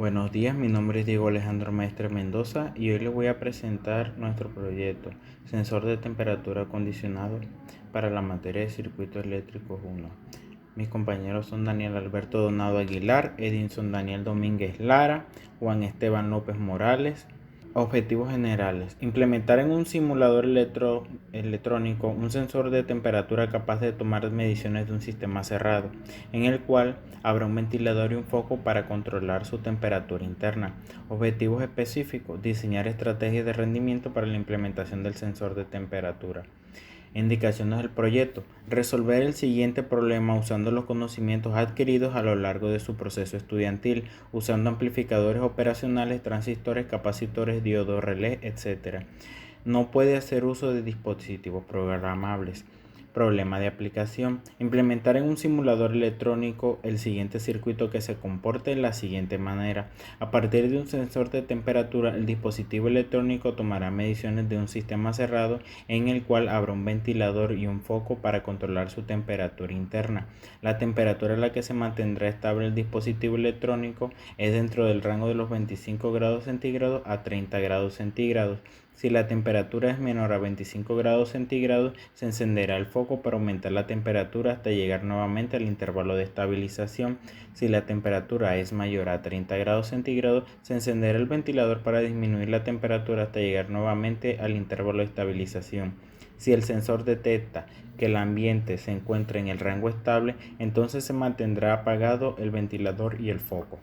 Buenos días, mi nombre es Diego Alejandro Maestre Mendoza y hoy les voy a presentar nuestro proyecto Sensor de temperatura acondicionado para la materia de circuitos eléctricos 1. Mis compañeros son Daniel Alberto Donado Aguilar, Edinson Daniel Domínguez Lara, Juan Esteban López Morales. Objetivos generales: implementar en un simulador electrónico un sensor de temperatura capaz de tomar mediciones de un sistema cerrado, en el cual habrá un ventilador y un foco para controlar su temperatura interna. Objetivos específicos: diseñar estrategias de rendimiento para la implementación del sensor de temperatura. Indicaciones del proyecto: resolver el siguiente problema usando los conocimientos adquiridos a lo largo de su proceso estudiantil, usando amplificadores operacionales, transistores, capacitores, diodos, relés, etc. No puede hacer uso de dispositivos programables. Problema de aplicación: implementar en un simulador electrónico el siguiente circuito que se comporte de la siguiente manera. A partir de un sensor de temperatura, el dispositivo electrónico tomará mediciones de un sistema cerrado en el cual habrá un ventilador y un foco para controlar su temperatura interna. La temperatura a la que se mantendrá estable el dispositivo electrónico es dentro del rango de los 25 grados centígrados a 30 grados centígrados. Si la temperatura es menor a 25 grados centígrados, se encenderá el foco para aumentar la temperatura hasta llegar nuevamente al intervalo de estabilización. Si la temperatura es mayor a 30 grados centígrados, se encenderá el ventilador para disminuir la temperatura hasta llegar nuevamente al intervalo de estabilización. Si el sensor detecta que el ambiente se encuentra en el rango estable, entonces se mantendrá apagado el ventilador y el foco.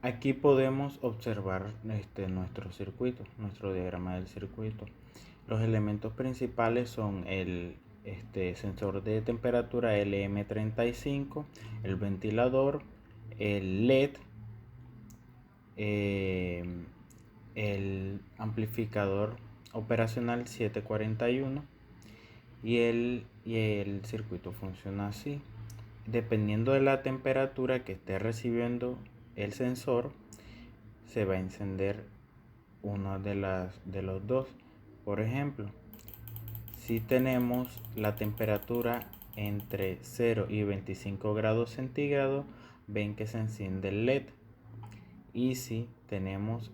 Aquí podemos observar nuestro circuito, nuestro diagrama del circuito. Los elementos principales son el sensor de temperatura LM35, el ventilador, el LED, el amplificador operacional 741 y el circuito funciona así. Dependiendo de la temperatura que esté recibiendo el sensor, se va a encender uno de los dos. Por ejemplo, si tenemos la temperatura entre 0 y 25 grados centígrados, ven que se enciende el LED. Y si tenemos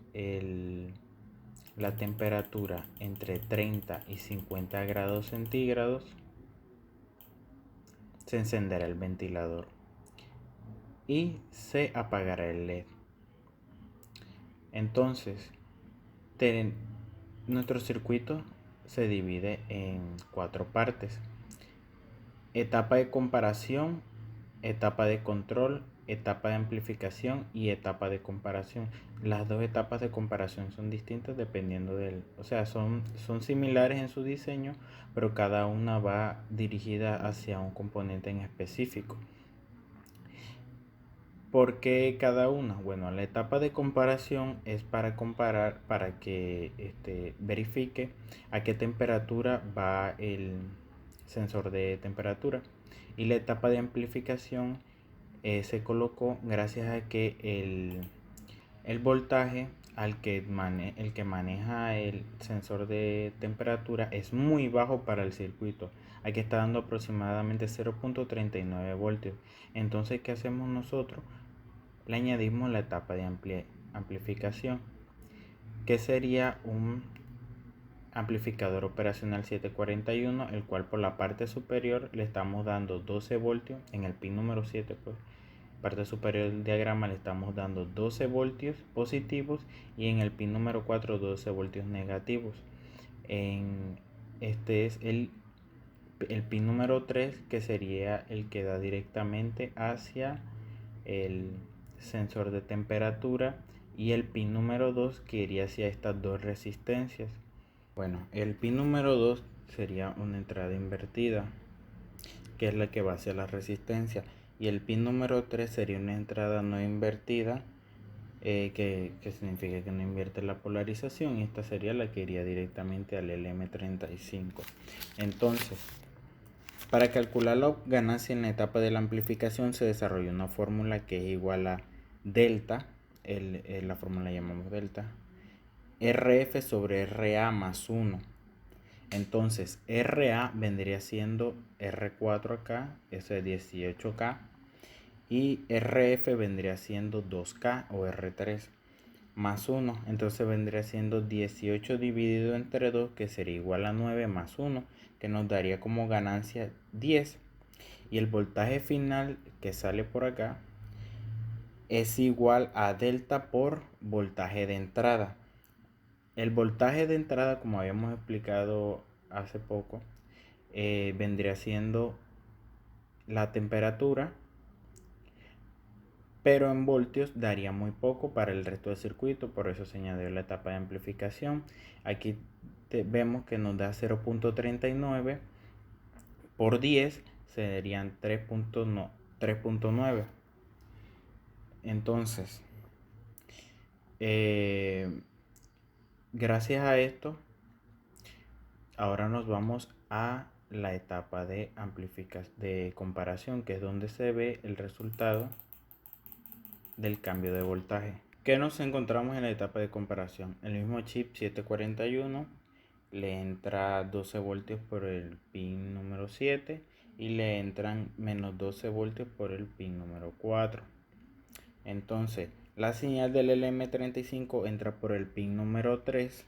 la temperatura entre 30 y 50 grados centígrados, se encenderá el ventilador y se apagará el LED. Entonces, nuestro circuito se divide en 4 partes: etapa de comparación, etapa de control, etapa de amplificación y etapa de comparación. Las dos etapas de comparación son distintas dependiendo son similares en su diseño, pero cada una va dirigida hacia un componente en específico. ¿Por qué cada una? Bueno, la etapa de comparación es para comparar, para que verifique a qué temperatura va el sensor de temperatura. Y la etapa de amplificación se colocó gracias a que el voltaje el que maneja el sensor de temperatura es muy bajo para el circuito. Aquí está dando aproximadamente 0.39 voltios. Entonces, ¿qué hacemos nosotros? Le añadimos la etapa de amplificación, que sería un amplificador operacional 741, el cual por la parte superior le estamos dando 12 voltios en el pin número 7, pues parte superior del diagrama le estamos dando 12 voltios positivos y en el pin número 4 12 voltios negativos. Este es el pin número 3, que sería el que da directamente hacia el sensor de temperatura, y el pin número 2 que iría hacia estas dos resistencias. Bueno, el pin número 2 sería una entrada invertida, que es la que va hacia la resistencia, y el pin número 3 sería una entrada no invertida, que significa que no invierte la polarización, y esta sería la que iría directamente al LM35. Entonces, para calcular la ganancia en la etapa de la amplificación se desarrolla una fórmula que es igual a delta, la fórmula la llamamos delta, RF sobre RA más 1. Entonces, RA vendría siendo R4 acá, eso es 18K, y RF vendría siendo 2K o R3 más 1, entonces vendría siendo 18 dividido entre 2, que sería igual a 9 más 1, que nos daría como ganancia 10. Y el voltaje final que sale por acá es igual a delta por voltaje de entrada. El voltaje de entrada, como habíamos explicado hace poco, vendría siendo la temperatura, pero en voltios daría muy poco para el resto del circuito, por eso se añadió la etapa de amplificación. Aquí vemos que nos da 0.39 por 10, serían 3.9. Entonces, gracias a esto, ahora nos vamos a la etapa de amplificación, de comparación, que es donde se ve el resultado del cambio de voltaje. ¿Qué nos encontramos en la etapa de comparación? El mismo chip 741 le entra 12 voltios por el pin número 7 y le entran menos 12 voltios por el pin número 4. Entonces, la señal del LM35 entra por el pin número 3,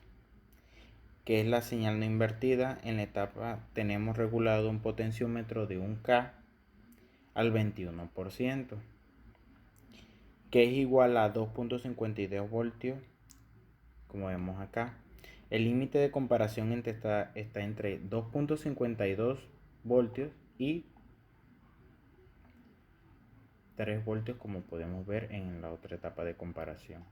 que es la señal no invertida. En la etapa tenemos regulado un potenciómetro de 1K al 21%, que es igual a 2.52 voltios, como vemos acá. El límite de comparación está entre 2.52 voltios y 3 voltios, como podemos ver en la otra etapa de comparación.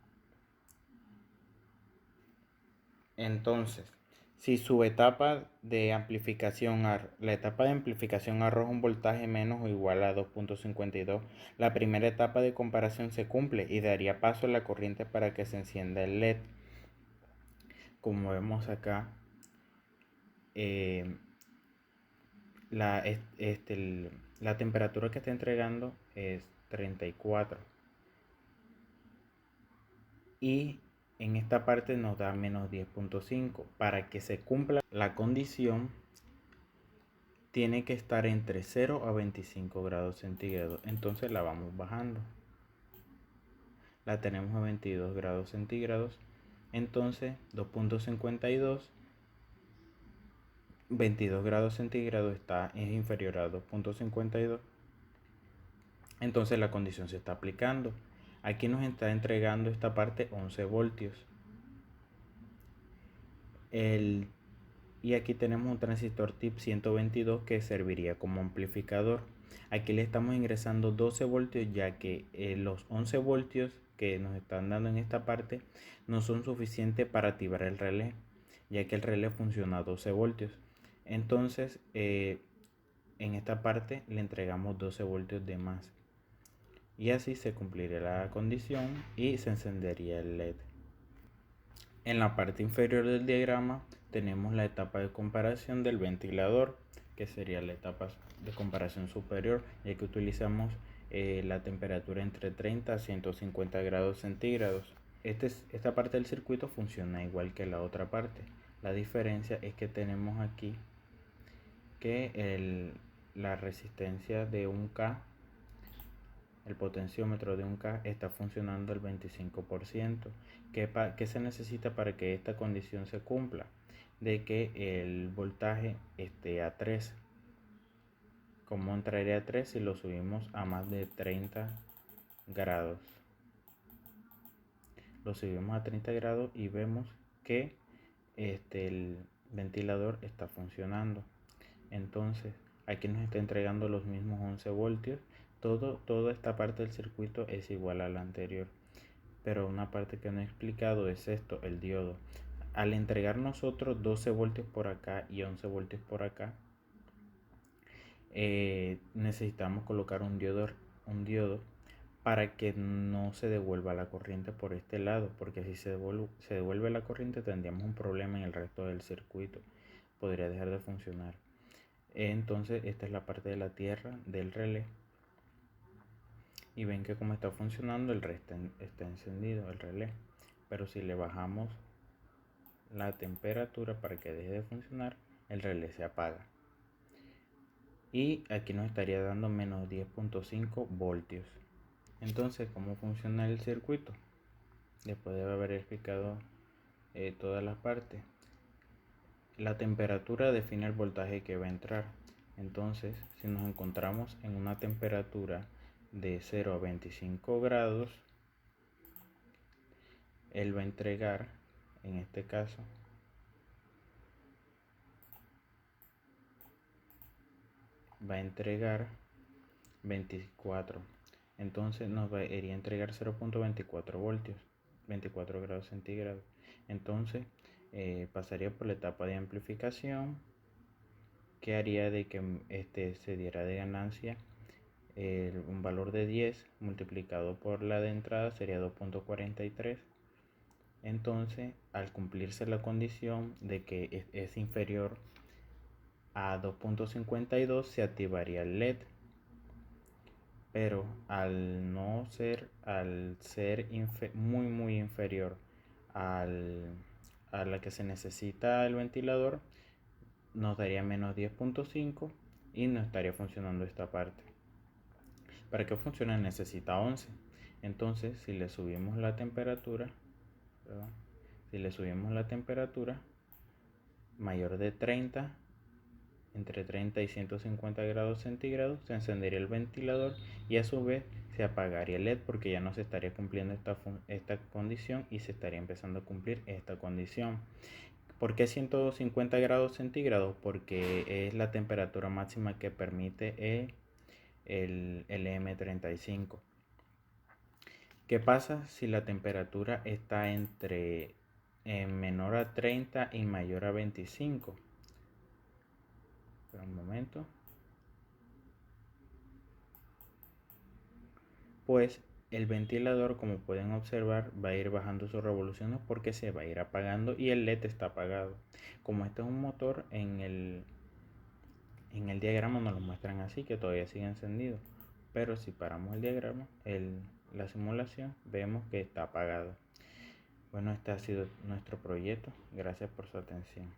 Entonces, si su etapa de amplificación, la etapa de amplificación arroja un voltaje menos o igual a 2.52, la primera etapa de comparación se cumple y daría paso a la corriente para que se encienda el LED. Como vemos acá, la temperatura que está entregando es 34 y en esta parte nos da menos 10.5. Para que se cumpla la condición tiene que estar entre 0 a 25 grados centígrados. Entonces la vamos bajando. La tenemos a 22 grados centígrados. Entonces 2.52, 22 grados centígrados es inferior a 2.52. Entonces la condición se está aplicando. Aquí nos está entregando esta parte 11 voltios. Y aquí tenemos un transistor tip 122 que serviría como amplificador. Aquí le estamos ingresando 12 voltios, ya que los 11 voltios que nos están dando en esta parte no son suficientes para activar el relé, ya que el relé funciona a 12 voltios. Entonces en esta parte le entregamos 12 voltios de más, y así se cumpliría la condición y se encendería el LED. En la parte inferior del diagrama tenemos la etapa de comparación del ventilador, que sería la etapa de comparación superior, ya que utilizamos la temperatura entre 30 a 150 grados centígrados. Esta parte del circuito funciona igual que la otra parte. La diferencia es que tenemos aquí que la resistencia de 1K, el potenciómetro de 1K está funcionando al 25%. ¿Qué se necesita para que esta condición se cumpla? De que el voltaje esté a 3. ¿Cómo entraría a 3 si lo subimos a más de 30 grados? Lo subimos a 30 grados y vemos que el ventilador está funcionando. Entonces aquí nos está entregando los mismos 11 voltios. Toda esta parte del circuito es igual a la anterior, pero una parte que no he explicado es esto, el diodo. Al entregar nosotros 12 voltios por acá y 11 voltios por acá, necesitamos colocar un diodo para que no se devuelva la corriente por este lado, porque si se devuelve la corriente tendríamos un problema en el resto del circuito, podría dejar de funcionar. Entonces esta es la parte de la tierra del relé, y ven que como está funcionando el relé está encendido el relé, pero si le bajamos la temperatura para que deje de funcionar, el relé se apaga. y aquí nos estaría dando menos 10.5 voltios. Entonces, ¿cómo funciona el circuito? Después de haber verificado todas las partes, la temperatura define el voltaje que va a entrar. Entonces, si nos encontramos en una temperatura de 0 a 25 grados, él va a entregar, en este caso, va a entregar 24. Entonces nos iría a entregar 0.24 voltios, 24 grados centígrados. Entonces pasaría por la etapa de amplificación, que haría de que se diera de ganancia un valor de 10 multiplicado por la de entrada sería 2.43. Entonces, al cumplirse la condición de que es inferior a 2.52, se activaría el LED. Pero al ser muy inferior a la que se necesita el ventilador, nos daría menos 10.5 y no estaría funcionando esta parte. Para que funcione necesita 11. Entonces, si le subimos la temperatura, ¿verdad? Si le subimos la temperatura mayor de 30, entre 30 y 150 grados centígrados, se encendería el ventilador y a su vez se apagaría el LED, porque ya no se estaría cumpliendo esta condición y se estaría empezando a cumplir esta condición. ¿Por qué 150 grados centígrados? Porque es la temperatura máxima que permite el LM35. ¿Qué pasa si la temperatura está entre menor a 30 y mayor a 25? Espera un momento. Pues el ventilador, como pueden observar, va a ir bajando sus revoluciones porque se va a ir apagando y el LED está apagado. Como este es un motor, en el diagrama nos lo muestran así, que todavía sigue encendido. Pero si paramos el diagrama, la simulación, vemos que está apagado. Bueno, este ha sido nuestro proyecto. Gracias por su atención.